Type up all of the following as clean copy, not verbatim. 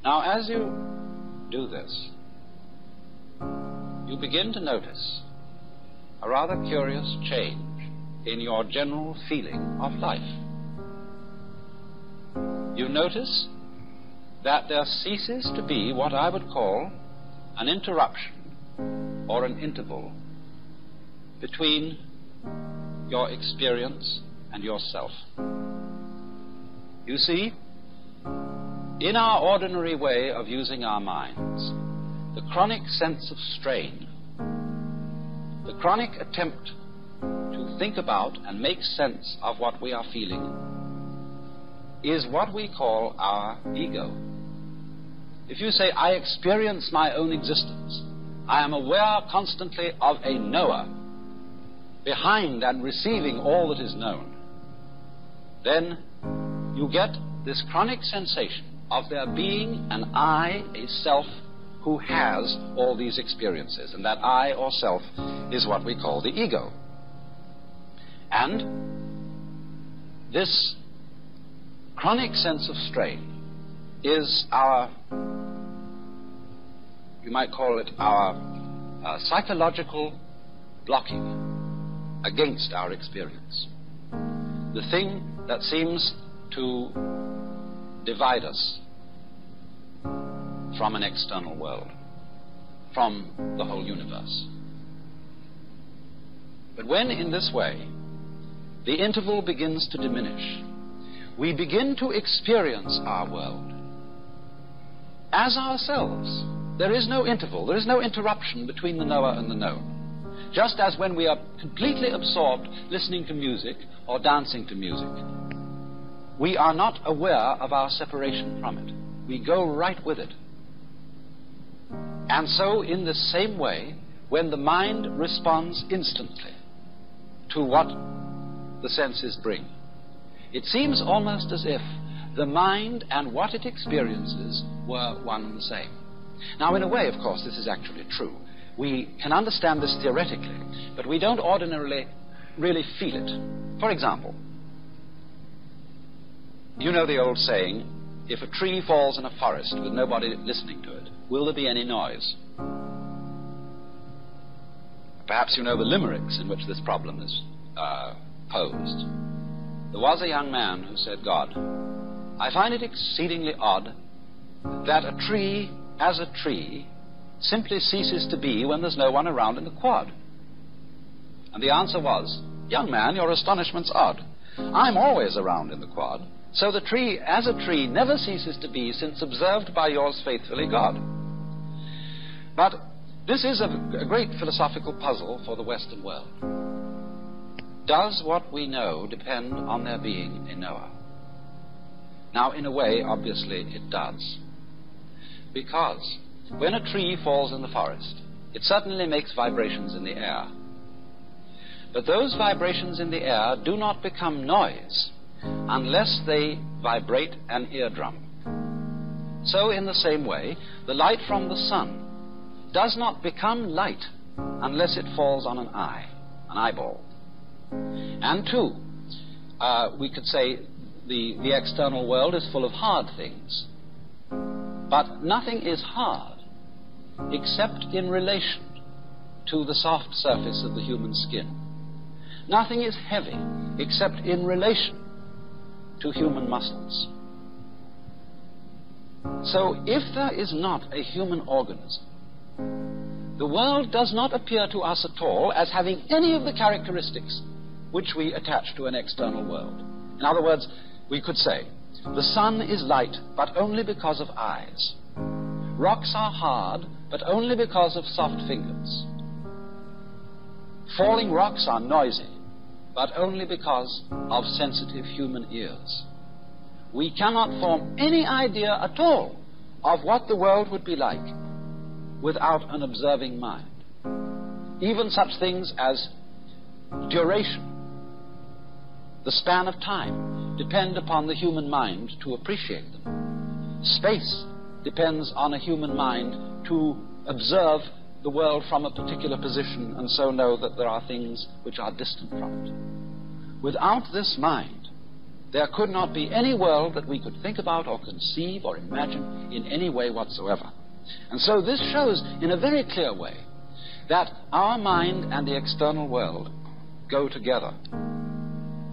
Now, as you do this, you begin to notice a rather curious change in your general feeling of life. You notice that there ceases to be what I would call an interruption or an interval between your experience and yourself. You see, in our ordinary way of using our minds, the chronic sense of strain, the chronic attempt to think about and make sense of what we are feeling, is what we call our ego. If you say, I experience my own existence, I am aware constantly of a knower behind and receiving all that is known, then you get this chronic sensation of there being an I, a self, who has all these experiences, and that I or self is what we call the ego. And this chronic sense of strain is our, you might call it our psychological blocking against our experience. The thing that seems to divide us from an external world, from the whole universe. But when in this way the interval begins to diminish, we begin to experience our world as ourselves. There is no interval, there is no interruption between the knower and the known. Just as when we are completely absorbed listening to music or dancing to music, we are not aware of our separation from it. We go right with it. And so, in the same way, when the mind responds instantly to what the senses bring, it seems almost as if the mind and what it experiences were one and the same. Now, in a way, of course, this is actually true. We can understand this theoretically, but we don't ordinarily really feel it. For example, you know the old saying, if a tree falls in a forest with nobody listening to it, will there be any noise? Perhaps you know the limericks in which this problem is posed. There was a young man who said, God, I find it exceedingly odd that a tree, as a tree, simply ceases to be when there's no one around in the quad. And the answer was, young man, your astonishment's odd. I'm always around in the quad, so the tree, as a tree, never ceases to be since observed by yours faithfully, God. But this is a great philosophical puzzle for the Western world. Does what we know depend on there being a knower? Now, in a way, obviously, it does. Because when a tree falls in the forest, it certainly makes vibrations in the air. But those vibrations in the air do not become noise unless they vibrate an eardrum. So, in the same way, the light from the sun does not become light unless it falls on an eye, an eyeball. And two, we could say the external world is full of hard things. But nothing is hard except in relation to the soft surface of the human skin. Nothing is heavy except in relation to human muscles. So if there is not a human organism, the world does not appear to us at all as having any of the characteristics which we attach to an external world. In other words, we could say, the sun is light, but only because of eyes. Rocks are hard, but only because of soft fingers. Falling rocks are noisy, but only because of sensitive human ears. We cannot form any idea at all of what the world would be like without an observing mind. Even such things as duration, the span of time, depend upon the human mind to appreciate them. Space depends on a human mind to observe the world from a particular position and so know that there are things which are distant from it. Without this mind, there could not be any world that we could think about or conceive or imagine in any way whatsoever. And so this shows in a very clear way that our mind and the external world go together.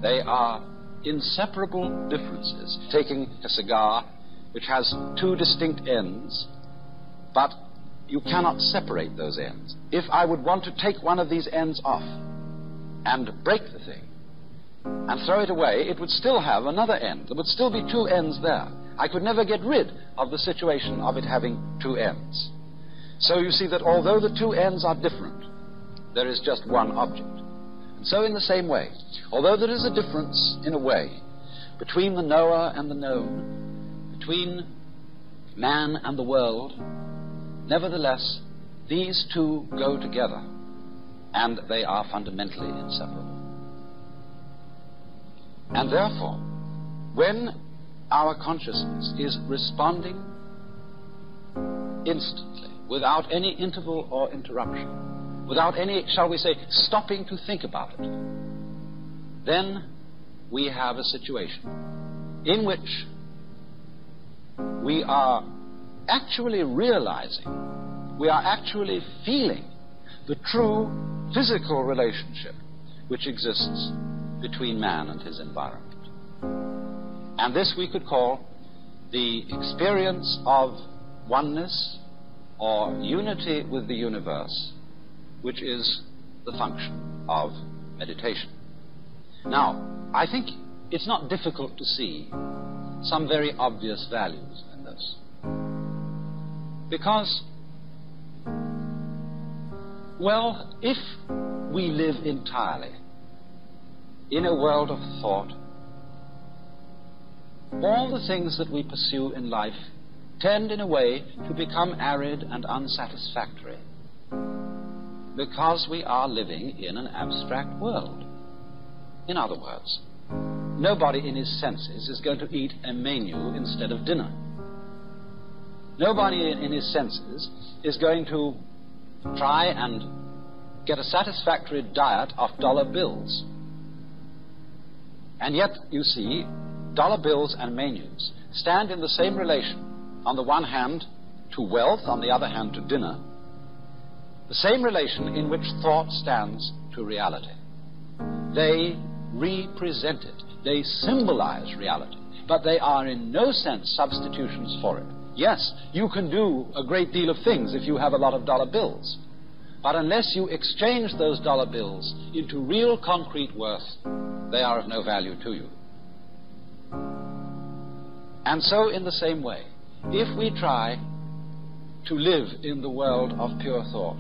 They are inseparable differences. Taking a cigar which has two distinct ends, but you cannot separate those ends. If I would want to take one of these ends off and break the thing and throw it away, it would still have another end. There would still be two ends there. I could never get rid of the situation of it having two ends. So you see that although the two ends are different, there is just one object. And so in the same way, although there is a difference in a way between the knower and the known, between man and the world, nevertheless, these two go together, and they are fundamentally inseparable. And therefore, when our consciousness is responding instantly, without any interval or interruption, without any, shall we say, stopping to think about it, then we have a situation in which we are actually realizing, we are actually feeling the true physical relationship which exists between man and his environment. And this we could call the experience of oneness or unity with the universe, which is the function of meditation. Now, I think it's not difficult to see some very obvious values in this. Because, well, if we live entirely in a world of thought, all the things that we pursue in life tend in a way to become arid and unsatisfactory because we are living in an abstract world. In other words, nobody in his senses is going to eat a menu instead of dinner. Nobody in his senses is going to try and get a satisfactory diet off dollar bills. And yet, you see, dollar bills and menus stand in the same relation, on the one hand to wealth, on the other hand to dinner, the same relation in which thought stands to reality. They represent it. They symbolize reality, but they are in no sense substitutions for it. Yes, you can do a great deal of things if you have a lot of dollar bills, but unless you exchange those dollar bills into real concrete worth, they are of no value to you. And so in the same way, if we try to live in the world of pure thought,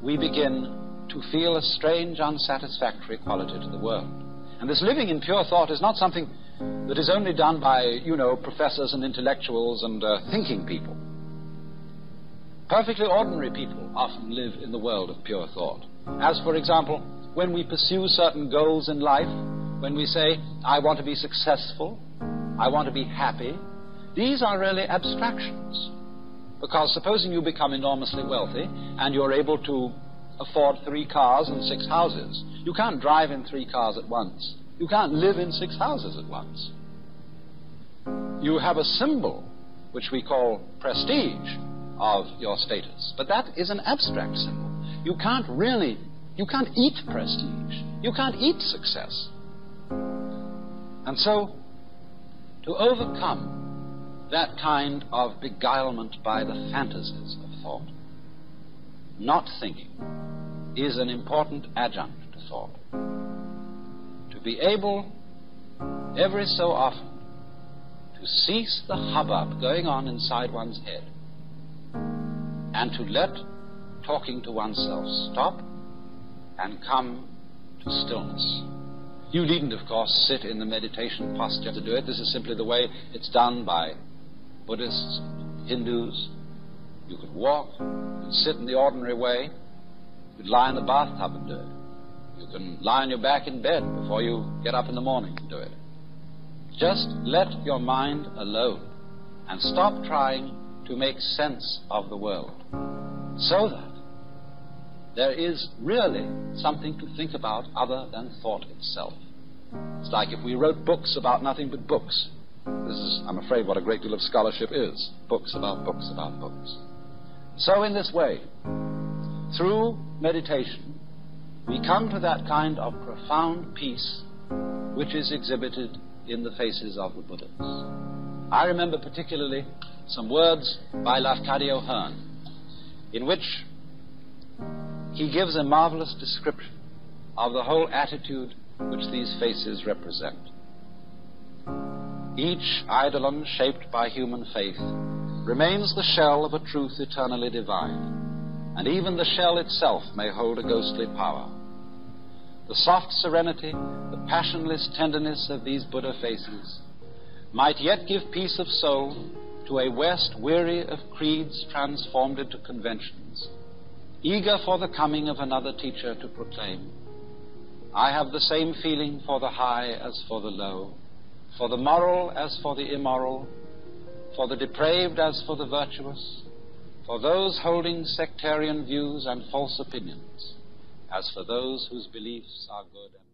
we begin to feel a strange, unsatisfactory quality to the world. And this living in pure thought is not something that is only done by, professors and intellectuals and thinking people. Perfectly ordinary people often live in the world of pure thought. As, for example, when we pursue certain goals in life, when we say, I want to be successful, I want to be happy, these are really abstractions. Because supposing you become enormously wealthy and you're able to afford 3 cars and 6 houses, you can't drive in 3 cars at once. You can't live in 6 houses at once. You have a symbol, which we call prestige, of your status. But that is an abstract symbol. You can't eat prestige. You can't eat success. And so, to overcome that kind of beguilement by the fantasies of thought, not thinking is an important adjunct to thought. To be able, every so often, to cease the hubbub going on inside one's head and to let talking to oneself stop and come to stillness. You needn't, of course, sit in the meditation posture to do it. This is simply the way it's done by Buddhists, Hindus. You could walk, you could sit in the ordinary way, you could lie in the bathtub and do it. You can lie on your back in bed before you get up in the morning and do it. Just let your mind alone and stop trying to make sense of the world, so that there is really something to think about other than thought itself. It's like if we wrote books about nothing but books. This is, I'm afraid, what a great deal of scholarship is. Books about books about books. So in this way, through meditation, we come to that kind of profound peace which is exhibited in the faces of the Buddhas. I remember particularly some words by Lafcadio Hearn, in which he gives a marvelous description of the whole attitude which these faces represent. Each eidolon shaped by human faith remains the shell of a truth eternally divine, and even the shell itself may hold a ghostly power. The soft serenity, the passionless tenderness of these Buddha faces might yet give peace of soul to a West weary of creeds transformed into conventions, eager for the coming of another teacher to proclaim, I have the same feeling for the high as for the low, for the moral as for the immoral, for the depraved as for the virtuous, for those holding sectarian views and false opinions, as for those whose beliefs are good and